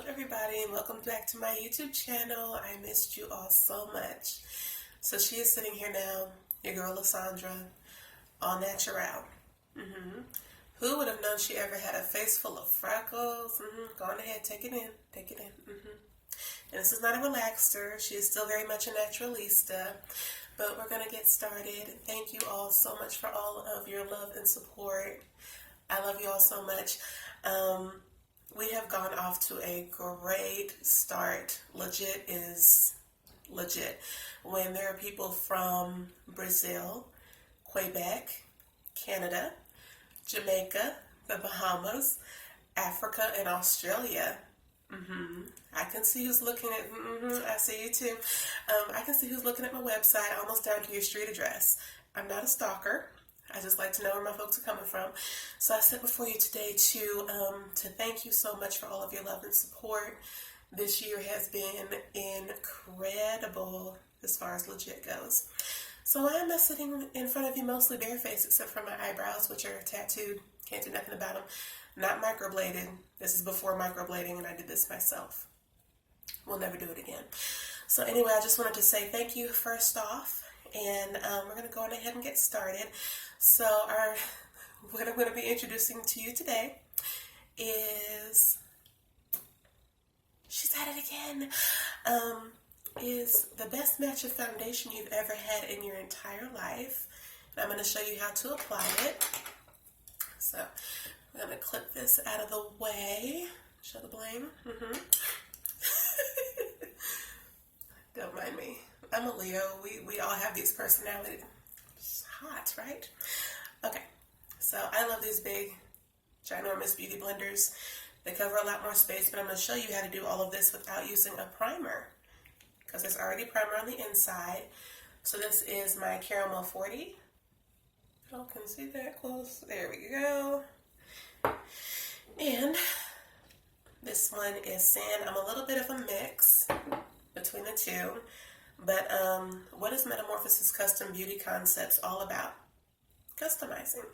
everybody, and welcome back to my YouTube channel. I missed you all so much. So she is sitting here now, your girl LaSandra, all natural. Who would have known she ever had a face full of freckles? Go on ahead, take it in, take it in. And this is not a relaxer. She is still very much a naturalista. But we're going to get started. Thank you all so much for all of your love and support. I love you all so much. We have gone off to a great start. Legit is legit. When there are people from Brazil, Quebec, Canada, Jamaica, the Bahamas, Africa, and Australia. I can see who's looking at, I see you too. I can see who's looking at my website, almost down to your street address. I'm not a stalker. I just like to know where my folks are coming from. So I sit before you today to thank you so much for all of your love and support. This year has been incredible as far as legit goes. So I am sitting in front of you mostly barefaced except for my eyebrows, which are tattooed. Can't do nothing about them. Not microbladed. This is before microblading, and I did this myself. We'll never do it again. So anyway, I just wanted to say thank you first off, and we're going to go on ahead and get started. So what I'm going to be introducing to you today is, she's at it again, is the best match of foundation you've ever had in your entire life. And I'm going to show you how to apply it. So I'm going to clip this out of the way. Show the bling. Don't mind me. I'm a Leo. We all have these personalities. It's hot, right? Okay. So I love these big, ginormous beauty blenders. They cover a lot more space, but I'm going to show you how to do all of this without using a primer, because there's already primer on the inside. So this is my Caramel 40. Y'all can see that close. There we go. And this one is sand. I'm a little bit of a mix between the two. But what is Metamorphosis Custom Beauty Concepts all about? Customizing.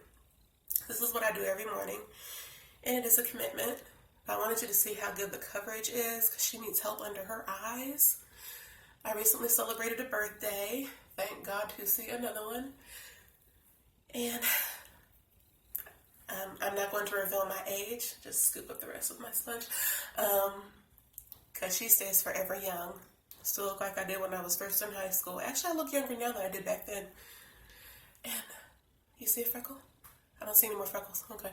This is what I do every morning. And it is a commitment. I wanted you to see how good the coverage is, because she needs help under her eyes. I recently celebrated a birthday. Thank God to see another one. And I'm not going to reveal my age. Just scoop up the rest of my sponge. Because she stays forever young. Still look like I did when I was first in high school. Actually, I look younger now than I did back then. And you see a freckle? I don't see any more freckles. Okay.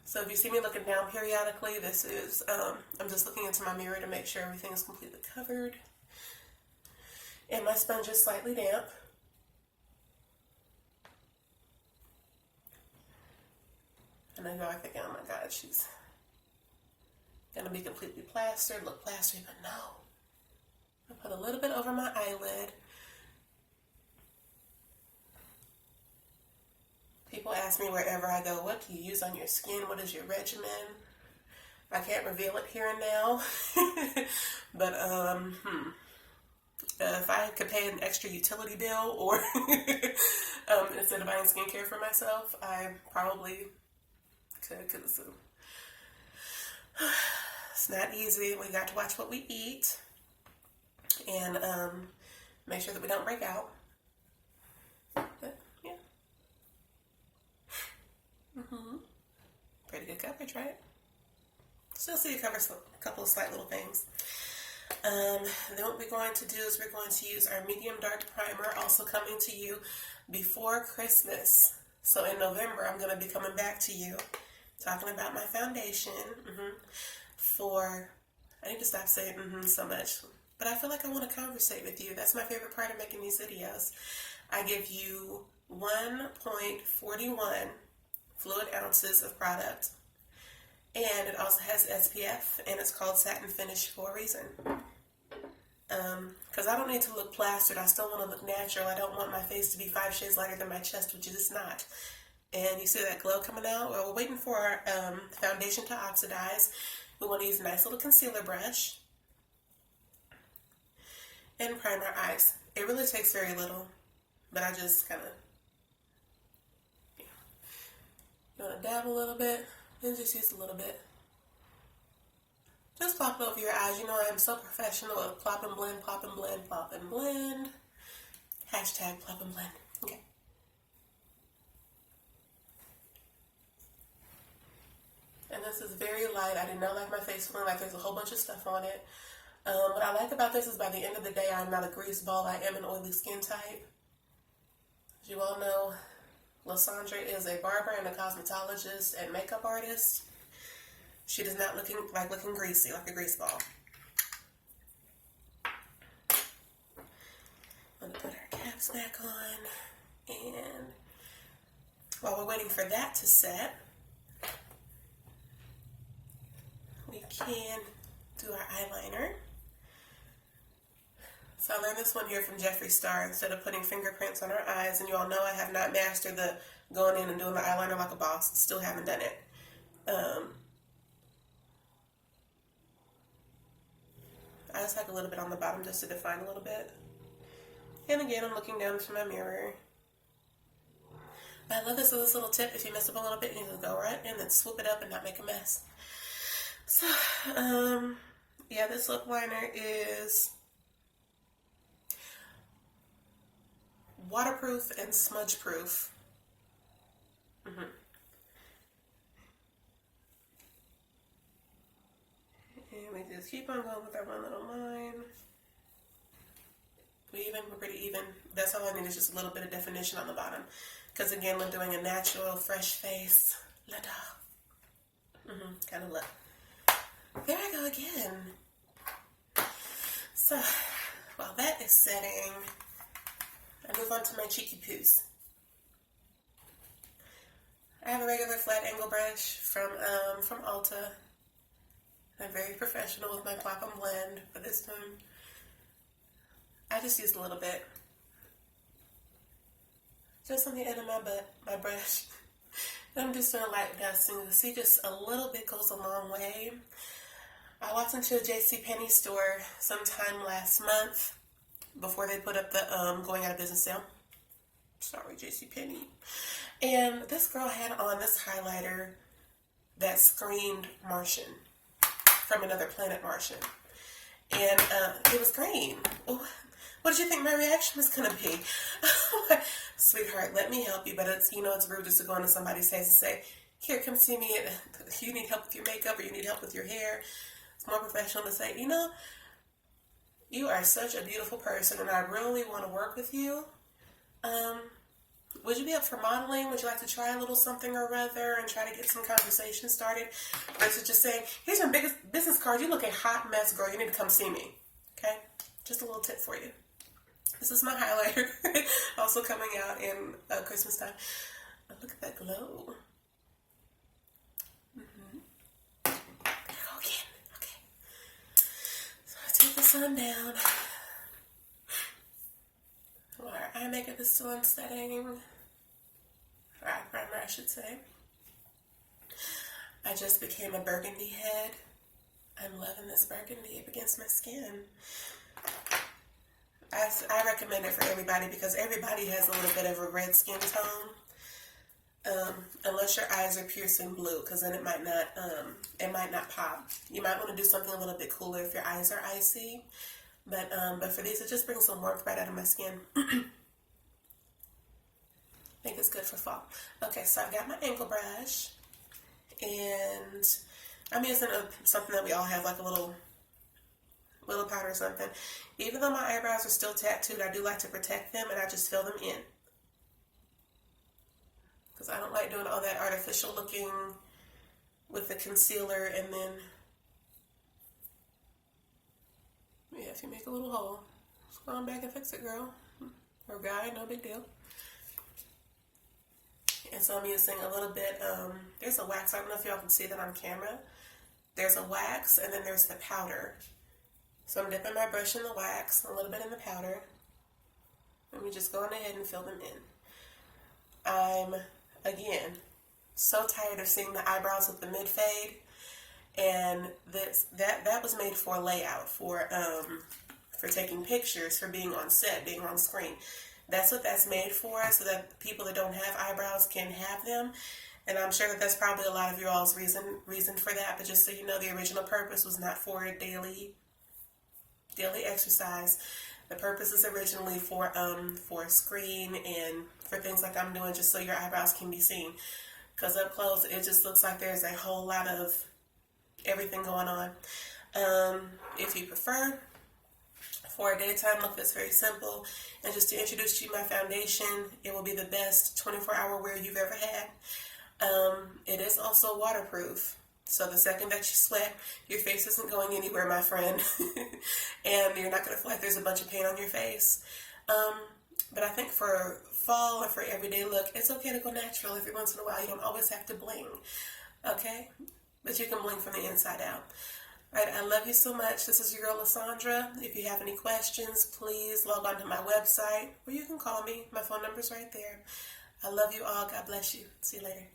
So if you see me looking down periodically, this is, I'm just looking into my mirror to make sure everything is completely covered. And my sponge is slightly damp. And I know I think, oh my God, she's gonna be completely plastered, look plastered, but no. I put a little bit over my eyelid. People ask me wherever I go, what do you use on your skin? What is your regimen? I can't reveal it here and now. But if I could pay an extra utility bill or instead of buying skincare for myself, I probably could, because it's not easy. We got to watch what we eat and make sure that we don't break out. But, yeah. Pretty good coverage, right? Still see it covers a couple of slight little things. Then what we're going to do is we're going to use our medium dark primer, also coming to you before Christmas. So in November, I'm going to be coming back to you talking about my foundation I need to stop saying so much, but I feel like I want to conversate with you. That's my favorite part of making these videos. I give you 1.41 fluid ounces of product, and it also has SPF, and it's called Satin Finish for a reason. Because I don't need to look plastered. I still want to look natural. I don't want my face to be 5 shades lighter than my chest, which it is not. And you see that glow coming out? Well, we're waiting for our foundation to oxidize. We want to use a nice little concealer brush and prime our eyes. It really takes very little, but I just kind of, you want to dab a little bit, and just use a little bit. Just plop it over your eyes. You know I am so professional at plop and blend, plop and blend, plop and blend. Hashtag plop and blend. Okay. And this is very light. I do not like my face feeling like there's a whole bunch of stuff on it. What I like about this is by the end of the day, I'm not a grease ball. I am an oily skin type. As you all know, LaSandra is a barber and a cosmetologist and makeup artist. She does not looking greasy, like a grease ball. I'm going to put our caps back on. And while we're waiting for that to set, we can do our eyeliner. So I learned this one here from Jeffree Star. Instead of putting fingerprints on our eyes, and you all know I have not mastered the going in and doing the eyeliner like a boss. Still haven't done it. I just have a little bit on the bottom just to define a little bit. And again, I'm looking down into my mirror. I love this little tip. If you mess up a little bit, you just go right in and swoop it up and not make a mess. So, yeah, this lip liner is waterproof and smudge proof. And we just keep on going with our one little line. We're pretty even. That's all I need is just a little bit of definition on the bottom. Because again, we're doing a natural, fresh face. Kind of look. There I go again. So, while that is setting, I move on to my cheeky poos. I have a regular flat angle brush from Ulta. I'm very professional with my plop and blend, but this time I just used a little bit. Just on the end of my brush. And I'm just doing light dusting. You see, just a little bit goes a long way. I walked into a JCPenney store sometime last month before they put up the going out of business sale. Sorry, JCPenney. And this girl had on this highlighter that screamed Martian, from Another Planet Martian. And it was green. What did you think my reaction was going to be? Sweetheart, let me help you. But it's, it's rude just to go into somebody's face and say, here, come see me. You need help with your makeup or you need help with your hair. It's more professional to say, you are such a beautiful person and I really want to work with you. Would you be up for modeling? Would you like to try a little something or other and try to get some conversation started? Versus just saying, here's my biggest business card. You look a hot mess, girl. You need to come see me. Okay? Just a little tip for you. This is my highlighter. Also coming out in Christmas time. Oh, look at that glow. There we go again. Okay. So I take this on down. While our eye makeup is still on setting. Or eye primer, I should say. I just became a burgundy head. I'm loving this burgundy up against my skin. I recommend it for everybody because everybody has a little bit of a red skin tone. Unless your eyes are piercing blue, because then it might not pop. You might want to do something a little bit cooler if your eyes are icy. But for these, it just brings some warmth right out of my skin. I think it's good for fall. Okay, so I've got my angle brush. And I'm using something that we all have, like a little powder or something. Even though my eyebrows are still tattooed, I do like to protect them, and I just fill them in. Because I don't like doing all that artificial looking with the concealer, and then, yeah, if you make a little hole, just go on back and fix it, girl. Or guy, no big deal. And so I'm using a little bit, there's a wax. I don't know if y'all can see that on camera. There's a wax, and then there's the powder. So I'm dipping my brush in the wax, a little bit in the powder. And we just go on ahead and fill them in. I'm, again, so tired of seeing the eyebrows with the mid-fade. And that was made for layout, for taking pictures, for being on set, being on screen. That's what that's made for, so that people that don't have eyebrows can have them. And I'm sure that that's probably a lot of you all's reason for that. But just so you know, the original purpose was not for daily exercise. The purpose is originally for a screen and for things like I'm doing, just so your eyebrows can be seen. Because up close, it just looks like there's a whole lot of everything going on. If you prefer, for a daytime look that's very simple, and just to introduce to you my foundation, it will be the best 24-hour wear you've ever had. It is also waterproof. So the second that you sweat, your face isn't going anywhere, my friend. And you're not going to feel like there's a bunch of paint on your face. But I think for fall or for everyday look, it's okay to go natural every once in a while. You don't always have to bling. Okay? But you can bling from the inside out. All right, I love you so much. This is your girl, LaSandra. If you have any questions, please log on to my website, or you can call me. My phone number's right there. I love you all. God bless you. See you later.